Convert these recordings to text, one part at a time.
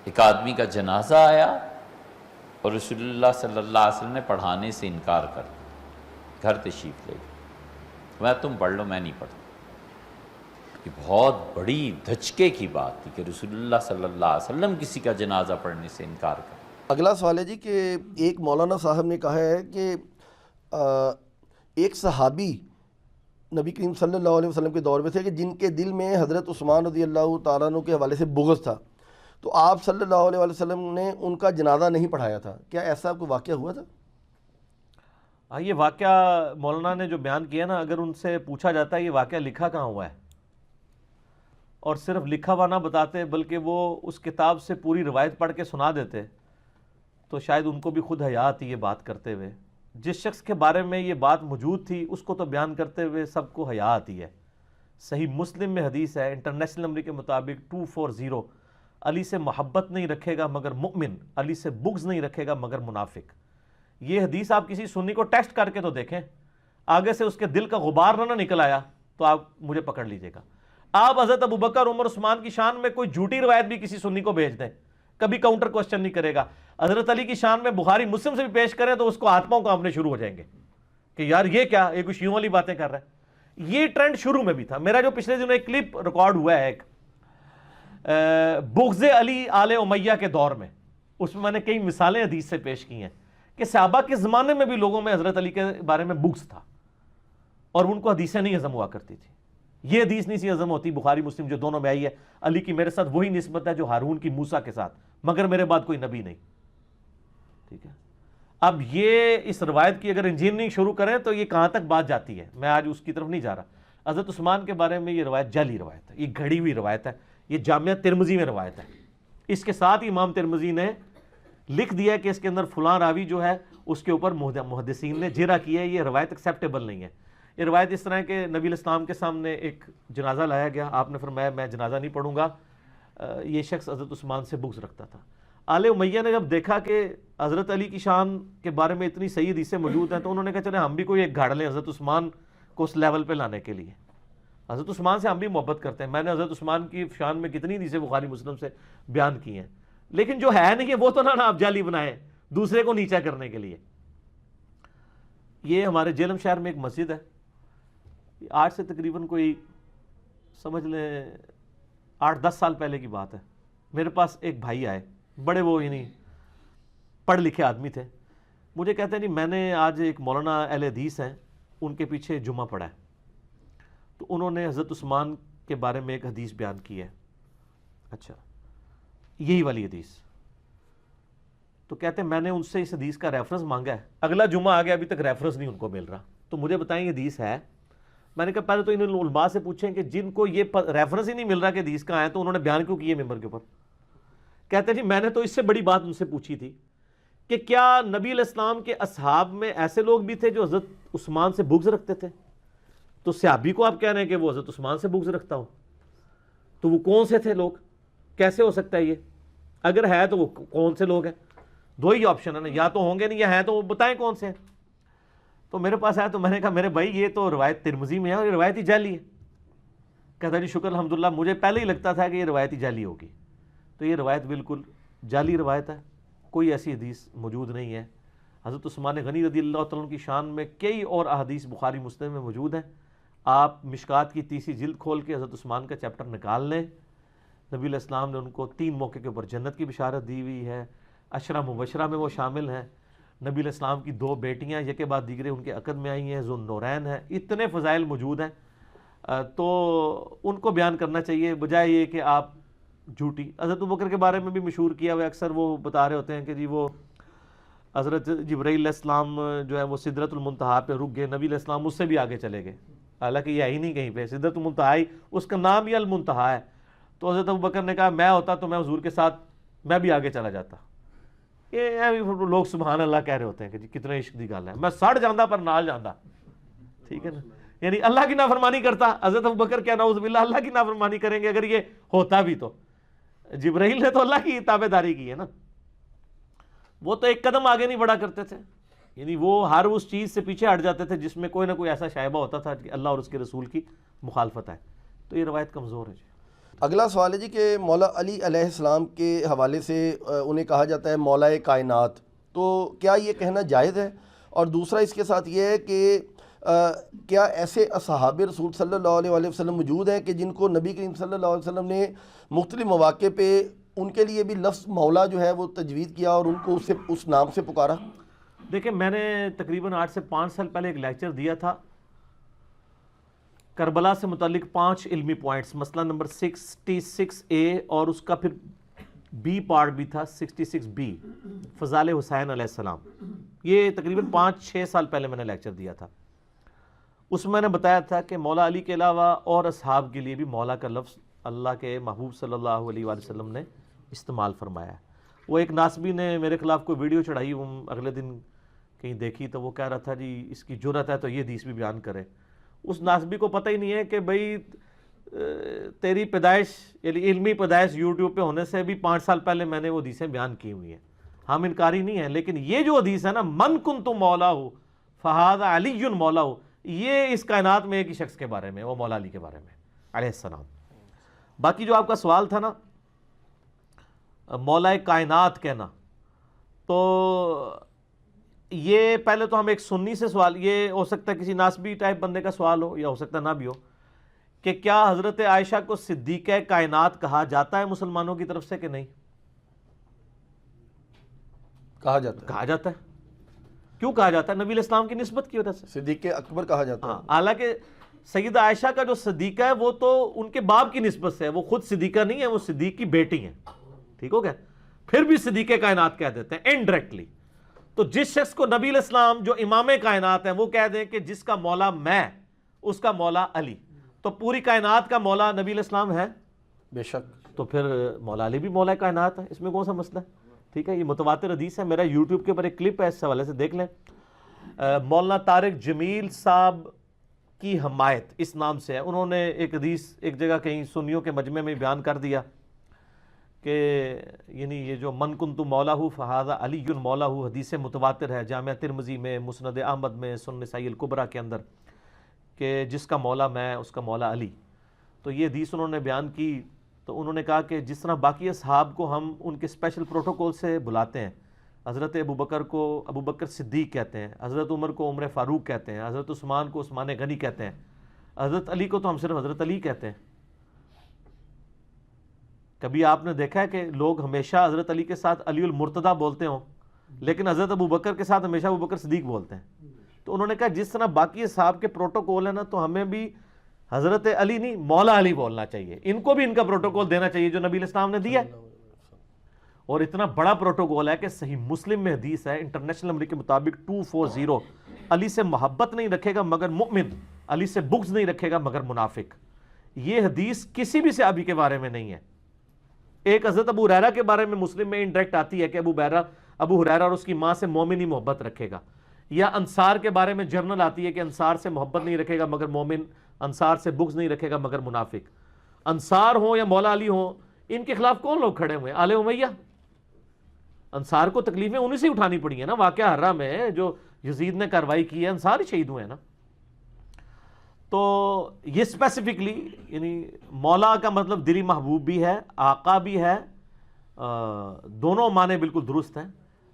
ایک آدمی کا جنازہ آیا اور رسول اللہ صلی اللہ علیہ وسلم نے پڑھانے سے انکار کر دیا، گھر تشریف لے گئے، میں تم پڑھ لو، میں نہیں پڑھتا۔ یہ بہت بڑی دھچکے کی بات تھی کہ رسول اللہ صلی اللہ علیہ وسلم کسی کا جنازہ پڑھنے سے انکار کر۔ اگلا سوال ہے جی کہ ایک مولانا صاحب نے کہا ہے کہ ایک صحابی نبی کریم صلی اللہ علیہ وسلم کے دور میں تھے کہ جن کے دل میں حضرت عثمان رضی اللہ تعالیٰ عنہ کے حوالے سے بغض تھا، تو آپ صلی اللہ علیہ وسلم نے ان کا جنازہ نہیں پڑھایا تھا۔ کیا ایسا کوئی واقعہ ہوا تھا؟ یہ واقعہ مولانا نے جو بیان کیا نا، اگر ان سے پوچھا جاتا ہے یہ واقعہ لکھا کہاں ہوا ہے، اور صرف لکھا ہوا نہ بتاتے بلکہ وہ اس کتاب سے پوری روایت پڑھ کے سنا دیتے، تو شاید ان کو بھی خود حیا آتی یہ بات کرتے ہوئے۔ جس شخص کے بارے میں یہ بات موجود تھی اس کو تو بیان کرتے ہوئے سب کو حیا آتی ہے۔ صحیح مسلم میں حدیث ہے، انٹرنیشنل نمبر کے مطابق 240، علی سے محبت نہیں رکھے گا مگر مؤمن، علی سے بغض نہیں رکھے گا مگر منافق۔ یہ حدیث آپ کسی سنی کو ٹیسٹ کر کے تو دیکھیں، آگے سے اس کے دل کا غبار نہ نکل آیا تو آپ مجھے پکڑ لیجئے گا۔ آپ حضرت ابوبکر عمر عثمان کی شان میں کوئی جھوٹی روایت بھی کسی سنی کو بھیج دیں، کبھی کاؤنٹر کوسچن نہیں کرے گا۔ حضرت علی کی شان میں بخاری مسلم سے بھی پیش کریں تو اس کو ہاتھ پاؤں کانپنے شروع ہو جائیں گے کہ یار یہ کیا، یہ کوئی شیعوں والی باتیں کر رہا ہے۔ یہ ٹرینڈ شروع میں بھی تھا۔ میرا جو پچھلے دنوں ایک کلپ ریکارڈ ہوا ہے ایک بغض علی آل امیہ کے دور میں، اس میں نے کئی مثالیں حدیث سے پیش کی ہیں کہ صحابہ کے زمانے میں بھی لوگوں میں حضرت علی کے بارے میں بغض تھا اور ان کو حدیثیں نہیں ہضم ہوا کرتی تھی۔ یہ حدیث نہیں سی ہضم ہوتی بخاری مسلم جو دونوں میں آئی ہے، علی کی میرے ساتھ وہی نسبت ہے جو ہارون کی موسیٰ کے ساتھ، مگر میرے بعد کوئی نبی نہیں۔ ٹھیک ہے، اب یہ اس روایت کی اگر انجینئرنگ شروع کریں تو یہ کہاں تک بات جاتی ہے، میں آج اس کی طرف نہیں جا رہا۔ حضرت عثمان کے بارے میں یہ روایت جعلی روایت ہے، یہ گھڑی ہوئی روایت ہے، یہ جامعہ ترمذی میں روایت ہے۔ اس کے ساتھ امام ترمذی نے لکھ دیا کہ اس کے اندر فلاں راوی جو ہے اس کے اوپر محدثین نے جرح کیا ہے، یہ روایت ایکسیپٹیبل نہیں ہے۔ یہ روایت اس طرح ہے کہ نبی الاسلام کے سامنے ایک جنازہ لایا گیا، آپ نے فرمایا میں جنازہ نہیں پڑھوں گا۔ یہ شخص حضرت عثمان سے بغض رکھتا تھا۔ آل امیہ نے جب دیکھا کہ حضرت علی کی شان کے بارے میں اتنی صحیح حدیثیں موجود ہیں تو انہوں نے کہا چلے ہم بھی کوئی ایک گھاڑ لیں حضرت عثمان کو اس لیول پہ لانے کے لیے۔ حضرت عثمان سے ہم بھی محبت کرتے ہیں، میں نے حضرت عثمان کی شان میں کتنی حدیثیں بخاری مسلم سے بیان کی ہیں، لیکن جو ہے نہیں ہے وہ تو نہ آپ جعلی بنائیں دوسرے کو نیچا کرنے کے لیے۔ یہ ہمارے جہلم شہر میں ایک مسجد ہے، آج سے تقریباً کوئی سمجھ لیں 8-10 سال پہلے کی بات ہے، میرے پاس ایک بھائی آئے، بڑے وہ یعنی پڑھ لکھے آدمی تھے، مجھے کہتے ہیں جی میں نے آج ایک مولانا اہل حدیث ہیں ان کے پیچھے جمعہ پڑھا ہے، تو انہوں نے حضرت عثمان کے بارے میں ایک حدیث بیان کی ہے۔ اچھا یہی والی حدیث، تو کہتے ہیں میں نے ان سے اس حدیث کا ریفرنس مانگا ہے، اگلا جمعہ آ گیا ابھی تک ریفرنس نہیں ان کو مل رہا، تو مجھے بتائیں یہ حدیث ہے؟ میں نے کہا پہلے تو انہوں علماء سے پوچھیں کہ جن کو یہ ریفرنس ہی نہیں مل رہا کہ حدیث کہاں ہے تو انہوں نے بیان کیوں کیے ممبر کے اوپر؟ کہتے ہیں جی میں نے تو اس سے بڑی بات ان سے پوچھی تھی کہ کیا نبی علیہ السلام کے اصحاب میں ایسے لوگ بھی تھے جو حضرت عثمان سے بغض رکھتے تھے؟ تو صحابی کو آپ کہہ رہے ہیں کہ وہ حضرت عثمان سے بغض رکھتا ہو، تو وہ کون سے تھے لوگ؟ کیسے ہو سکتا ہے یہ؟ اگر ہے تو وہ کون سے لوگ ہیں؟ دو ہی آپشن ہے نا، یا تو ہوں گے نہیں یا ہیں تو وہ بتائیں کون سے ہیں۔ تو میرے پاس آیا تو میں نے کہا میرے بھائی یہ تو روایت ترمذی میں ہے اور یہ روایت ہی جعلی ہے۔ کہتا جی شکر الحمدللہ، مجھے پہلے ہی لگتا تھا کہ یہ روایت ہی جعلی ہوگی۔ تو یہ روایت بالکل جعلی روایت ہے، کوئی ایسی حدیث موجود نہیں ہے۔ حضرت عثمان غنی رضی اللہ تعالیٰ عنہ کی شان میں کئی اور احادیث بخاری مسلم میں موجود ہیں، آپ مشکات کی 30 جلد کھول کے حضرت عثمان کا چیپٹر نکال لیں، نبی علیہ السلام نے ان کو 3 موقع کے اوپر جنت کی بشارت دی ہوئی ہے، 10 مبشرہ میں وہ شامل ہیں، نبی علیہ السلام کی 2 بیٹیاں یک کے بعد دیگرے ان کے عقد میں آئی ہیں، ذو النورین ہیں، اتنے فضائل موجود ہیں، تو ان کو بیان کرنا چاہیے بجائے یہ کہ آپ جھوٹی۔ حضرت ابوبکر کے بارے میں بھی مشہور کیا ہوا، اکثر وہ بتا رہے ہوتے ہیں کہ جی وہ حضرت جبرائیل علیہ السلام جو ہے وہ سدرۃ المنتہا پہ رک گئے، نبی علیہ السلام اس سے بھی آگے چلے گئے، حالانکہ یہ ہے ہی نہیں کہیں پہ، سدرۃ المنتہا ہی اس کا نام ہی المنتہا ہے۔ تو حضرت ابوبکر نے کہا میں ہوتا تو میں حضور کے ساتھ میں بھی آگے چلا جاتا۔ یہ لوگ سبحان اللہ کہہ رہے ہوتے ہیں کہ جی کتنے عشق دی گل ہے، میں سڑ جاندہ پر نال جاندہ، ٹھیک ہے نا، یعنی اللہ کی نافرمانی کرتا۔ حضرت ابوبکر کیا نعوذ باللہ اللہ کی نافرمانی کریں گے اگر یہ ہوتا بھی تو؟ جبرائیل نے تو اللہ کی تابع داری کی ہے نا، وہ تو ایک قدم آگے نہیں بڑھا کرتے تھے، یعنی وہ ہر اس چیز سے پیچھے ہٹ جاتے تھے جس میں کوئی نہ کوئی ایسا شائبہ ہوتا تھا کہ اللہ اور اس کے رسول کی مخالفت ہے۔ تو یہ روایت کمزور ہے جی۔ اگلا سوال ہے جی کہ مولا علی علیہ السلام کے حوالے سے انہیں کہا جاتا ہے مولا کائنات، تو کیا یہ کہنا جائز ہے؟ اور دوسرا اس کے ساتھ یہ ہے کہ کیا ایسے اصحاب رسول صلی اللہ علیہ وآلہ وسلم موجود ہیں کہ جن کو نبی کریم صلی اللہ علیہ وسلم نے مختلف مواقع پہ ان کے لیے بھی لفظ مولا جو ہے وہ تجوید کیا اور ان کو اس نام سے پکارا؟ دیکھیں میں نے تقریباً 8 سے 5 سال پہلے ایک لیکچر دیا تھا کربلا سے متعلق 5 علمی پوائنٹس، مسئلہ نمبر 66A اور اس کا پھر بی پارٹ بھی تھا 66B، فضائل حسین علیہ السلام. یہ تقریباً 5-6 سال پہلے میں نے لیکچر دیا تھا. اس میں نے بتایا تھا کہ مولا علی کے علاوہ اور اصحاب کے لیے بھی مولا کا لفظ اللہ کے محبوب صلی اللہ علیہ وآلہ وسلم نے استعمال فرمایا ہے. وہ ایک ناسبی نے میرے خلاف کوئی ویڈیو چڑھائی، وہ اگلے دن کہیں دیکھی تو وہ کہہ رہا تھا جی اس کی جرأت ہے تو یہ حدیث بھی بیان کرے. اس ناسبی کو پتہ ہی نہیں ہے کہ بھئی تیری پیدائش یعنی علمی پیدائش یوٹیوب پہ ہونے سے بھی 5 سال پہلے میں نے وہ حدیثیں بیان کی ہوئی ہیں. ہم انکاری نہیں ہیں، لیکن یہ جو حدیث ہے نا من کنت مولا ہو فہذا علی مولا ہو، یہ اس کائنات میں ایک ہی شخص کے بارے میں، وہ مولا علی کے بارے میں علیہ السلام. باقی جو آپ کا سوال تھا نا مولا کائنات کہنا، تو یہ پہلے تو ہم ایک سنی سے سوال، یہ ہو سکتا ہے کسی ناسبی ٹائپ بندے کا سوال ہو یا ہو سکتا نہ بھی ہو، کہ کیا حضرت عائشہ کو صدیقہ کائنات کہا جاتا ہے مسلمانوں کی طرف سے کہ نہیں؟ کہا جاتا ہے. کہا جاتا ہے. کیوں کہا جاتا ہے؟ نبی علیہ السلام کی نسبت کی وجہ سے. صدیق اکبر کہا جاتا ہے. حالانکہ سیدہ عائشہ کا جو صدیقہ ہے وہ تو ان کے باپ کی نسبت سے ہے، وہ خود صدیقہ نہیں ہے، وہ صدیق کی بیٹی ہیں. ٹھیک ہو گیا؟ پھر بھی صدیقہ کائنات کہہ دیتے ہیں انڈائریکٹلی. تو جس شخص کو نبی علیہ السلام جو امام کائنات ہیں وہ کہہ دیں کہ جس کا مولا میں، اس کا مولا علی، تو پوری کائنات کا مولا نبی علیہ السلام ہے. بے شک. تو پھر مولا علی بھی مولا کائنات ہے، اس میں کون سا مسئلہ ہے؟ ٹھیک ہے، یہ متواتر حدیث ہے. میرا یوٹیوب کے اوپر ایک کلپ ہے، اس حوالے سے دیکھ لیں. مولانا طارق جمیل صاحب کی حمایت اس نام سے ہے. انہوں نے ایک حدیث ایک جگہ کہیں سنیوں کے مجمع میں بیان کر دیا کہ یعنی یہ جو من کنت مولا ہو فہذا علی مولا ہو حدیث متواتر ہے، جامعہ ترمذی میں، مسند احمد میں، سنن نسائی الکبریٰ کے اندر، کہ جس کا مولا میں، اس کا مولا علی. تو یہ حدیث انہوں نے بیان کی. تو انہوں نے کہا کہ جس طرح باقی اصحاب کو ہم ان کے اسپیشل پروٹوکول سے بلاتے ہیں، حضرت ابوبکر کو ابوبکر صدیق کہتے ہیں، حضرت عمر کو عمر فاروق کہتے ہیں، حضرت عثمان کو عثمان غنی کہتے ہیں، حضرت علی کو تو ہم صرف حضرت علی کہتے ہیں. کبھی آپ نے دیکھا ہے کہ لوگ ہمیشہ حضرت علی کے ساتھ علی المرتضیٰ بولتے ہوں، لیکن حضرت ابوبکر کے ساتھ ہمیشہ ابوبکر صدیق بولتے ہیں؟ تو انہوں نے کہا جس طرح باقی اصحاب کے پروٹوکول ہے نا، تو ہمیں بھی حضرت علی نہیں مولا علی بولنا چاہیے. ان کو بھی ان کا پروٹوکول دینا چاہیے جو نبی علیہ السلام نے دیا ہے. اور اتنا بڑا پروٹوکول ہے کہ صحیح مسلم میں حدیث ہے انٹرنیشنل نمبر کے مطابق 240، علی سے محبت نہیں رکھے گا مگر مؤمن، علی سے بغض نہیں رکھے گا مگر منافق. یہ حدیث کسی بھی صحابی کے بارے میں نہیں ہے. ایک حضرت ابو ہریرہ کے بارے میں مسلم میں انڈائریکٹ آتی ہے کہ ابو ہریرہ اور اس کی ماں سے مومن ہی محبت رکھے گا. یا انصار کے بارے میں جرنل آتی ہے کہ انصار سے محبت نہیں رکھے گا مگر مومن، انصار سے بغض نہیں رکھے گا مگر منافق. انصار ہوں یا مولا علی ہوں، ان کے خلاف کون لوگ کھڑے ہوئے ہیں؟ آل امیہ. انصار کو تکلیفیں انہی سے اٹھانی پڑی ہیں نا. واقعہ حرہ میں جو یزید نے کاروائی کی ہے، انصار ہی شہید ہوئے ہیں نا. تو یہ اسپیسیفکلی یعنی مولا کا مطلب دلی محبوب بھی ہے، آقا بھی ہے، دونوں معنی بالکل درست ہیں.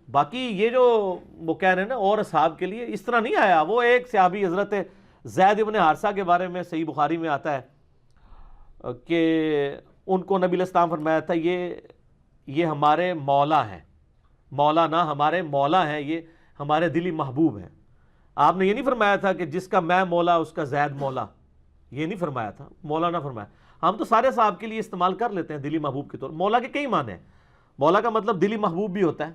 باقی یہ جو وہ کہہ رہے ہیں نا اور اصحاب کے لیے، اس طرح نہیں آیا. وہ ایک صحابی حضرت زید ابن حارثہ کے بارے میں صحیح بخاری میں آتا ہے کہ ان کو نبی علیہ السلام فرمایا تھا یہ ہمارے مولا ہیں. مولا نہ، ہمارے مولا ہیں، یہ ہمارے دلی محبوب ہیں. آپ نے یہ نہیں فرمایا تھا کہ جس کا میں مولا اس کا زید مولا، یہ نہیں فرمایا تھا، مولا نہ فرمایا. ہم تو سارے صاحب کے لیے استعمال کر لیتے ہیں دلی محبوب کے طور. مولا کے کئی معنی ہیں. مولا کا مطلب دلی محبوب بھی ہوتا ہے،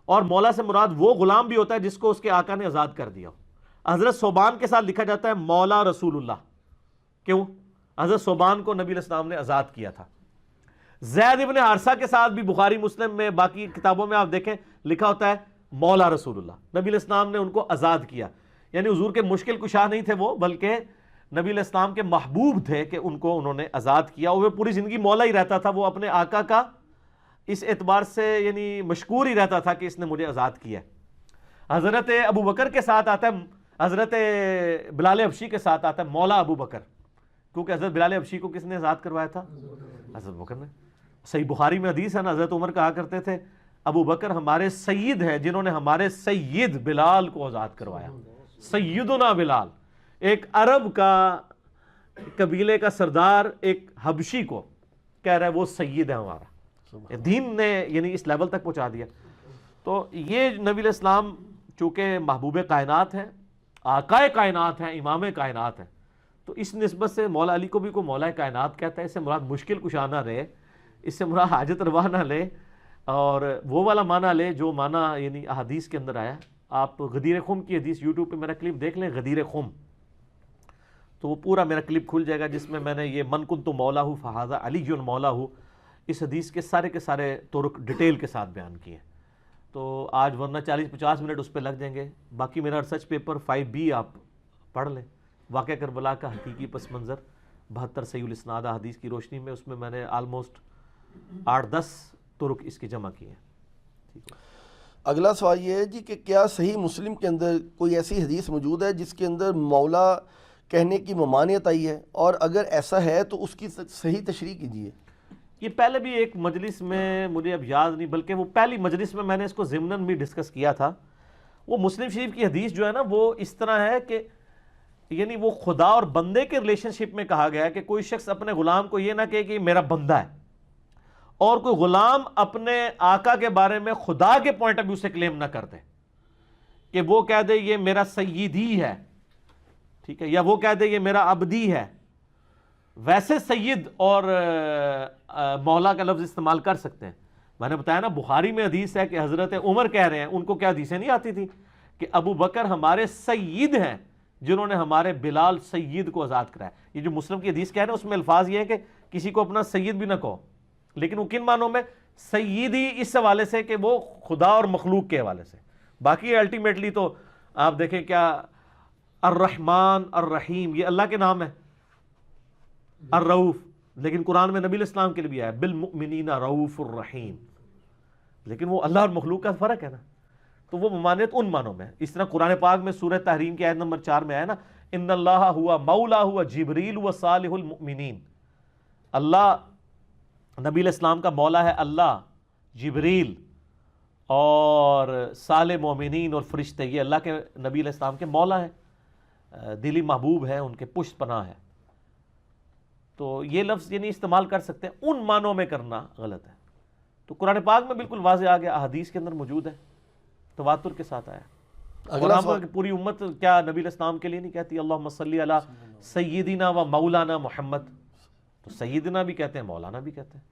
اور مولا سے مراد وہ غلام بھی ہوتا ہے جس کو اس کے آقا نے آزاد کر دیا. حضرت صوبان کے ساتھ لکھا جاتا ہے مولا رسول اللہ. کیوں؟ حضرت صوبان کو نبی علیہ السلام نے آزاد کیا تھا. زید ابن حارثہ کے ساتھ بھی بخاری مسلم میں باقی کتابوں میں آپ دیکھیں لکھا ہوتا ہے مولا رسول اللہ. نبی علیہ السلام نے ان کو آزاد کیا. یعنی حضور کے مشکل کشا نہیں تھے وہ، بلکہ نبی علیہ السلام کے محبوب تھے کہ ان کو انہوں نے آزاد کیا. اور وہ پوری زندگی مولا ہی رہتا تھا. وہ اپنے آقا کا اس اعتبار سے یعنی مشکور ہی رہتا تھا کہ اس نے مجھے آزاد کیا. حضرت ابو بکر کے ساتھ آتا ہے، حضرت بلال حبشی کے ساتھ آتا ہے مولا ابو بکر، کیونکہ حضرت بلال حبشی کو کس نے آزاد کروایا تھا؟ حضرت ابو بکر نے. صحیح بخاری میں حدیث ہے نا, حضرت عمر کہا کرتے تھے ابو بکر ہمارے سید ہیں جنہوں نے ہمارے سید بلال کو آزاد کروایا. سیدنا بلال, ایک عرب کا قبیلے کا سردار ایک حبشی کو کہہ رہا ہے وہ سید ہے ہمارا. دین نے یعنی اس لیول تک پہنچا دیا. تو یہ نبی علیہ السلام چونکہ محبوب کائنات ہیں, آقائے کائنات ہیں, امام کائنات ہیں, تو اس نسبت سے مولا علی کو بھی کوئی مولا کائنات کہتا ہے. اس سے مراد مشکل کشا نہ رہے, اس سے مراد حاجت روا نہ لے, اور وہ والا معنی لے جو معنی یعنی احادیث کے اندر آیا. آپ غدیر خم کی حدیث یوٹیوب پہ میرا کلپ دیکھ لیں, غدیر خم, تو وہ پورا میرا کلپ کھل جائے گا جس میں میں نے یہ من کنت مولا ہوں فہذا علی مولا ہوں اس حدیث کے سارے طرق ڈیٹیل کے ساتھ بیان کیے. تو آج ورنہ 40-50 منٹ اس پہ لگ جائیں گے. باقی میرا ریسرچ پیپر 5B آپ پڑھ لیں, واقعہ کربلا کا حقیقی پس منظر 72 صحیح الاسناد حدیث کی روشنی میں. اس میں میں نے آلموسٹ 8-10 طرق اس کی جمع کی ہیں. ٹھیک ہے. اگلا سوال یہ ہے جی کہ کیا صحیح مسلم کے اندر کوئی ایسی حدیث موجود ہے جس کے اندر مولا کہنے کی ممانعت آئی ہے, اور اگر ایسا ہے تو اس کی صحیح تشریح کیجیے. یہ پہلے بھی ایک مجلس میں, مجھے اب یاد نہیں, بلکہ وہ پہلی مجلس میں نے اس کو ضمناً بھی ڈسکس کیا تھا. وہ مسلم شریف کی حدیث جو ہے نا وہ اس طرح ہے کہ یعنی وہ خدا اور بندے کے ریلیشن شپ میں کہا گیا ہے کہ کوئی شخص اپنے غلام کو یہ نہ کہے کہ یہ میرا بندہ ہے, اور کوئی غلام اپنے آقا کے بارے میں خدا کے پوائنٹ آف ویو سے کلیم نہ کر دے کہ وہ کہہ دے یہ میرا سیدی ہے, ٹھیک ہے, یا وہ کہہ دے یہ میرا عبدی ہے. ویسے سید اور مولا کا لفظ استعمال کر سکتے ہیں. میں نے بتایا نا بخاری میں حدیث ہے کہ حضرت عمر کہہ رہے ہیں, ان کو کیا حدیثیں نہیں آتی تھی کہ ابو بکر ہمارے سید ہیں جنہوں نے ہمارے بلال سید کو آزاد کرایا. یہ جو مسلم کی حدیث کہہ رہے ہیں اس میں الفاظ یہ ہے کہ کسی کو اپنا سید بھی نہ کہو, لیکن وہ کن معنوں میں سیدی اس حوالے سے کہ وہ خدا اور مخلوق کے حوالے سے. باقی الٹیمیٹلی تو آپ دیکھیں کیا الرحمن الرحیم یہ اللہ کے نام ہے, الرؤوف, لیکن قرآن میں نبی علیہ السلام کے لیے بھی آیا بالمؤمنین رؤوف الرحیم, لیکن وہ اللہ اور مخلوق کا فرق ہے نا. تو وہ ممانعت ان معنوں میں. اس طرح قرآن پاک میں سورہ تحریم کی آیت نمبر 4 میں آیا نا ان اللہ ہوا مولا ہوا جبریل و صالح المؤمنین. اللہ نبی علیہ السلام کا مولا ہے اللہ, جبریل اور صالح مومنین اور فرشتے, یہ اللہ کے نبی علیہ السلام کے مولا ہیں, دلی محبوب ہے, ان کے پشت پناہ ہے. تو یہ لفظ یہ نہیں استعمال کر سکتے, ان معنوں میں کرنا غلط ہے. تو قرآن پاک میں بالکل واضح آ گیا, احادیث کے اندر موجود ہے, تواتر کے ساتھ آیا. اور پوری امت کیا نبی علیہ السلام کے لیے نہیں کہتی اللہم صلی علی سیدنا و مولانا محمد, تو سیدنا بھی کہتے ہیں مولانا بھی کہتے ہیں.